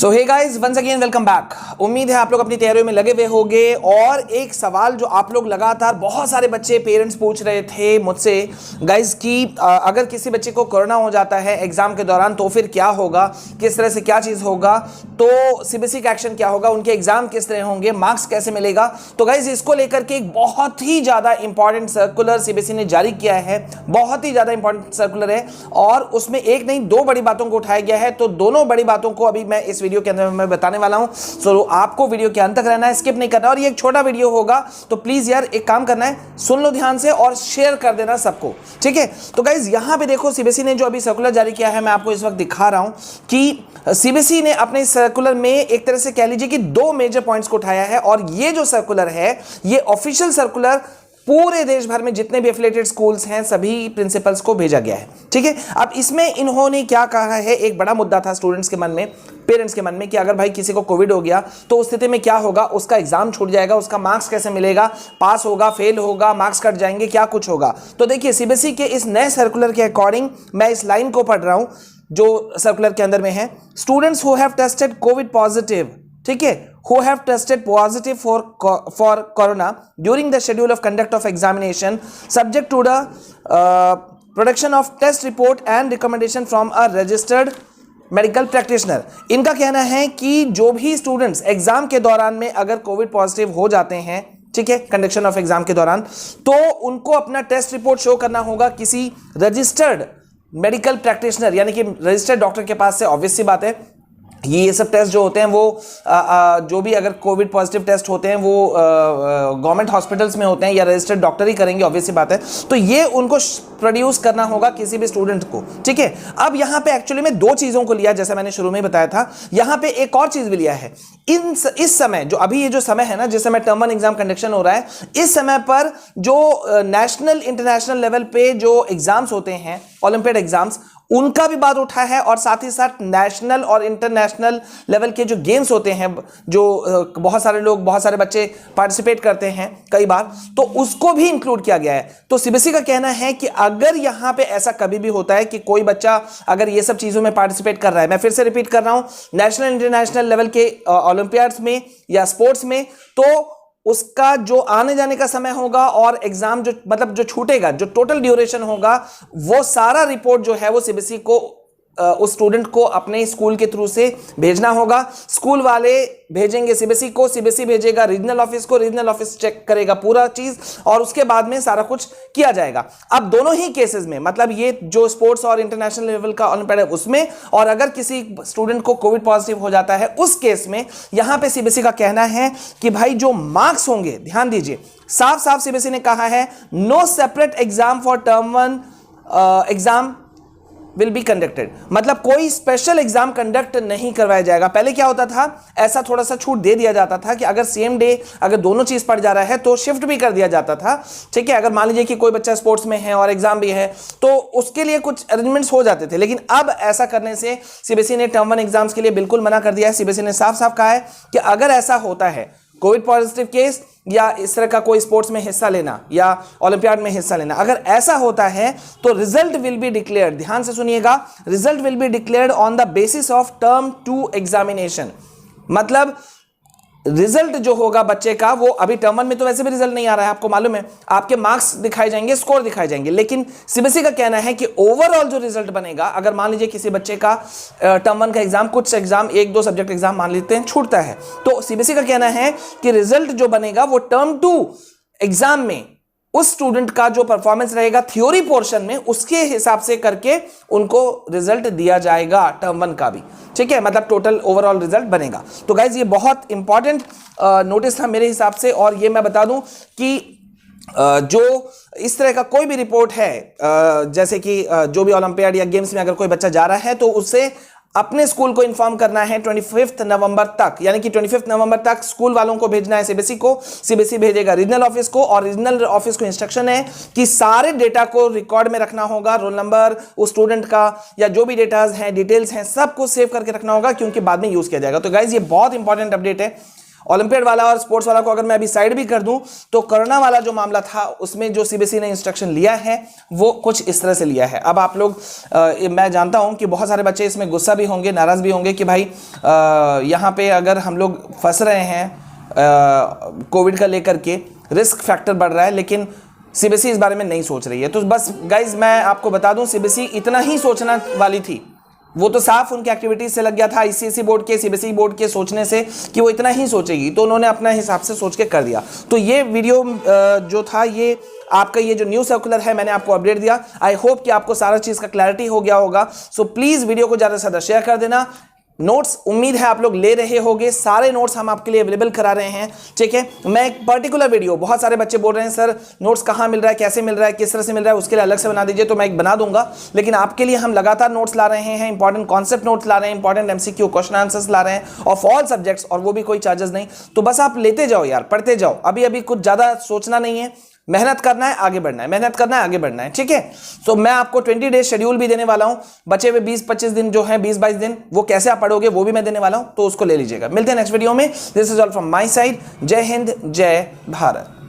सो hey guys, once again welcome back. उम्मीद है आप लोग अपनी तैयारियों में लगे हुए होंगे। और एक सवाल जो आप लोग लगातार बहुत सारे बच्चे पेरेंट्स पूछ रहे थे मुझसे गाइस कि अगर किसी बच्चे को कोरोना हो जाता है एग्जाम के दौरान तो फिर क्या होगा, किस तरह से क्या चीज़ होगा, तो सीबीएसई का एक्शन क्या होगा, उनके एग्जाम किस तरह होंगे, मार्क्स कैसे मिलेगा। तो गाइस इसको लेकर के एक बहुत ही ज़्यादा इंपॉर्टेंट सर्कुलर सीबीएसई ने जारी किया है। बहुत ही ज़्यादा इंपॉर्टेंट सर्कुलर है और उसमें एक नहीं दो बड़ी बातों को उठाया गया है। तो दोनों बड़ी बातों को अभी मैं इस वीडियो के अंदर मैं बताने वाला हूं। सो आपको वीडियो के अंत तक रहना है, स्किप नहीं करना। और ये एक छोटा वीडियो होगा तो प्लीज यार एक काम करना है, सुन लो ध्यान से और शेयर कर देना सबको, ठीक है। तो गाइज यहां पे देखो सीबीएसई ने जो अभी सर्कुलर जारी किया है, मैं आपको इस वक्त दिखा रहा हूं कि सीबीएसई ने अपने सर्कुलर में एक तरह से कह लीजिए कि दो मेजर पॉइंट्स को उठाया है। और ये जो सर्कुलर है ये ऑफिशियल सर्कुलर पूरे देश भर में जितने भी एफिलिएटेड स्कूल्स हैं सभी प्रिंसिपल्स को भेजा गया है, ठीक है। अब इसमें इन्होंने क्या कहा है, एक बड़ा मुद्दा था स्टूडेंट्स के मन में, पेरेंट्स के मन में कि अगर भाई किसी को कोविड हो गया तो उस स्थिति में क्या होगा, उसका एग्जाम छूट जाएगा, उसका मार्क्स कैसे मिलेगा, पास होगा, फेल होगा, मार्क्स कट जाएंगे, क्या कुछ होगा। तो देखिए सीबीएसई के इस नए सर्कुलर के अकॉर्डिंग मैं इस लाइन को पढ़ रहा हूं जो सर्कुलर के अंदर में है। Students who have tested Covid positive, ठीक है, who have tested positive for corona during the schedule of conduct of examination subject to the production of test report and recommendation from a registered medical practitioner. इनका कहना है कि जो भी students exam के दौरान में अगर कोविड पॉजिटिव हो जाते हैं, ठीक है, कंडक्शन ऑफ एग्जाम के दौरान, तो उनको अपना टेस्ट रिपोर्ट शो करना होगा किसी रजिस्टर्ड मेडिकल प्रैक्टिशनर यानी कि रजिस्टर्ड डॉक्टर के पास से। ऑब्वियस सी बात है ये सब टेस्ट जो होते हैं वो जो भी अगर कोविड पॉजिटिव टेस्ट होते हैं वो गवर्नमेंट हॉस्पिटल्स में होते हैं या रजिस्टर्ड डॉक्टर ही करेंगे, ऑब्वियस सी बात है। तो ये उनको प्रोड्यूस करना होगा किसी भी स्टूडेंट को, ठीक है। अब यहाँ पे एक्चुअली में दो चीज़ों को लिया, जैसे मैंने शुरू में बताया था। यहाँ पे एक और चीज़ भी लिया है। इस समय जो अभी ये जो समय है ना, जिस समय टर्म 1 एग्जाम कंडक्शन हो रहा है, इस समय पर जो नेशनल इंटरनेशनल लेवल पे जो एग्जाम्स होते हैं, ओलंपियाड एग्जाम्स, उनका भी बात उठा है। और साथ ही साथ नेशनल और इंटरनेशनल लेवल के जो गेम्स होते हैं, जो बहुत सारे लोग, बहुत सारे बच्चे पार्टिसिपेट करते हैं कई बार, तो उसको भी इंक्लूड किया गया है। तो सीबीएसई का कहना है कि अगर यहां पे ऐसा कभी भी होता है कि कोई बच्चा अगर ये सब चीजों में पार्टिसिपेट कर रहा है, मैं फिर से रिपीट कर रहा हूं, नेशनल इंटरनेशनल लेवल के ओलंपियाड्स में या स्पोर्ट्स में, तो उसका जो आने जाने का समय होगा और एग्जाम जो मतलब जो छूटेगा, जो टोटल ड्यूरेशन होगा, वो सारा रिपोर्ट जो है वो सीबीएसई को उस स्टूडेंट को अपने स्कूल के थ्रू से भेजना होगा। स्कूल वाले भेजेंगे सीबीएसई को, सीबीएसई भेजेगा रीजनल ऑफिस को, रीजनल ऑफिस चेक करेगा पूरा चीज और उसके बाद में सारा कुछ किया जाएगा। अब दोनों ही केसेस में, मतलब ये जो स्पोर्ट्स और इंटरनेशनल लेवल का ओलंपियाड है उसमें, और अगर किसी स्टूडेंट को कोविड पॉजिटिव हो जाता है उस केस में, यहां पे सीबीएसई का कहना है कि भाई जो मार्क्स होंगे, ध्यान दीजिए, साफ साफ सीबीएसई ने कहा है no separate exam for term 1 exam will be conducted. मतलब कोई स्पेशल एग्जाम कंडक्ट नहीं करवाया जाएगा। पहले क्या होता था, ऐसा थोड़ा सा छूट दे दिया जाता था कि अगर सेम डे अगर दोनों चीज पड़ जा रहा है तो शिफ्ट भी कर दिया जाता था, ठीक है। अगर मान लीजिए कि कोई बच्चा स्पोर्ट्स में है और एग्जाम भी है तो उसके लिए कुछ अरेंजमेंट्स हो जाते थे। लेकिन अब ऐसा करने से सीबीएसई ने टर्म 1 एग्जाम्स के लिए बिल्कुल मना कर दिया है। सीबीएसई ने साफ साफ कहा है कि अगर ऐसा होता है, कोविड पॉजिटिव केस या इस तरह का कोई स्पोर्ट्स में हिस्सा लेना या ओलंपियाड में हिस्सा लेना, अगर ऐसा होता है तो रिजल्ट विल बी डिक्लेयर्ड, ध्यान से सुनिएगा, result will be declared on the basis of term 2 examination. मतलब रिजल्ट जो होगा बच्चे का, वो अभी टर्म 1 में तो वैसे भी रिजल्ट नहीं आ रहा है, आपको मालूम है, आपके मार्क्स दिखाए जाएंगे, स्कोर दिखाए जाएंगे। लेकिन सीबीएसई का कहना है कि ओवरऑल जो रिजल्ट बनेगा, अगर मान लीजिए किसी बच्चे का टर्म 1 का एग्जाम, कुछ एग्जाम, एक दो सब्जेक्ट एग्जाम मान लेते हैं छूटता है, तो सीबीएसई का कहना है कि रिजल्ट जो बनेगा वो टर्म 2 एग्जाम में उस स्टूडेंट का जो परफॉर्मेंस रहेगा थ्योरी पोर्शन में, उसके हिसाब से करके उनको रिजल्ट दिया जाएगा टर्म 1 का भी, ठीक है। मतलब टोटल ओवरऑल रिजल्ट बनेगा। तो गाइज ये बहुत इंपॉर्टेंट नोटिस था मेरे हिसाब से। और ये मैं बता दूं कि जो इस तरह का कोई भी रिपोर्ट है, जैसे कि जो भी ओलंपियाड या गेम्स में अगर कोई बच्चा जा रहा है तो उससे अपने स्कूल को इन्फॉर्म करना है 25 नवंबर तक, यानी कि 25 नवंबर तक स्कूल वालों को भेजना है सीबीएसई को, सीबीएसई भेजेगा रीजनल ऑफिस को, और रीजनल ऑफिस को इंस्ट्रक्शन है कि सारे डेटा को रिकॉर्ड में रखना होगा, रोल नंबर, उस स्टूडेंट का या जो भी डेटाज हैं, डिटेल्स हैं, सबको सेव करके रखना होगा क्योंकि बाद में यूज किया जाएगा। तो गाइज ये बहुत इंपॉर्टेंट अपडेट है। ओलंपियाड वाला और स्पोर्ट्स वाला को अगर मैं अभी साइड भी कर दूं तो कोरोना वाला जो मामला था उसमें जो सीबीएसई ने इंस्ट्रक्शन लिया है वो कुछ इस तरह से लिया है। अब आप लोग मैं जानता हूं कि बहुत सारे बच्चे इसमें गुस्सा भी होंगे, नाराज भी होंगे कि भाई यहां पे अगर हम लोग फंस रहे हैं कोविड का लेकर के, रिस्क फैक्टर बढ़ रहा है, लेकिन सीबीएसई इस बारे में नहीं सोच रही है। तो बस गाइज मैं आपको बता दूं सीबीएसई इतना ही सोचना वाली थी, वो तो साफ उनकी एक्टिविटीज से लग गया था आईसीएसई बोर्ड के, सीबीएसई बोर्ड के सोचने से कि वो इतना ही सोचेगी, तो उन्होंने अपना हिसाब से सोच के कर दिया। तो ये वीडियो जो था ये आपका ये जो न्यू सर्कुलर है मैंने आपको अपडेट दिया। आई होप कि आपको सारा चीज का क्लैरिटी हो गया होगा। सो प्लीज वीडियो को ज्यादा से ज्यादा शेयर कर देना। नोट्स उम्मीद है आप लोग ले रहे होंगे, सारे नोट्स हम आपके लिए अवेलेबल करा रहे हैं, ठीक है। मैं एक पर्टिकुलर वीडियो, बहुत सारे बच्चे बोल रहे हैं सर नोट्स कहाँ मिल रहा है, कैसे मिल रहा है, किस तरह से मिल रहा है, उसके लिए अलग से बना दीजिए, तो मैं एक बना दूंगा। लेकिन आपके लिए हम लगातार नोट्स ला रहे हैं, इंपॉर्टेंट कॉन्सेप्ट नोट्स ला रहे हैं, इंपॉर्टेंट एमसीक्यू क्वेश्चन आंसर्स ला रहे हैं ऑफ ऑल सब्जेक्ट्स, और वो भी कोई चार्जेस नहीं। तो बस आप लेते जाओ यार, पढ़ते जाओ, अभी अभी कुछ ज्यादा सोचना नहीं है, मेहनत करना है, आगे बढ़ना है, मेहनत करना है, आगे बढ़ना है, ठीक है। तो मैं आपको 20 डेज शेड्यूल भी देने वाला हूं, बचे हुए 20-25 दिन जो हैं, 20-22 दिन, वो कैसे आप पढ़ोगे वो भी मैं देने वाला हूं, तो उसको ले लीजिएगा। मिलते हैं नेक्स्ट वीडियो में। This is all from my side. जय हिंद, जय भारत।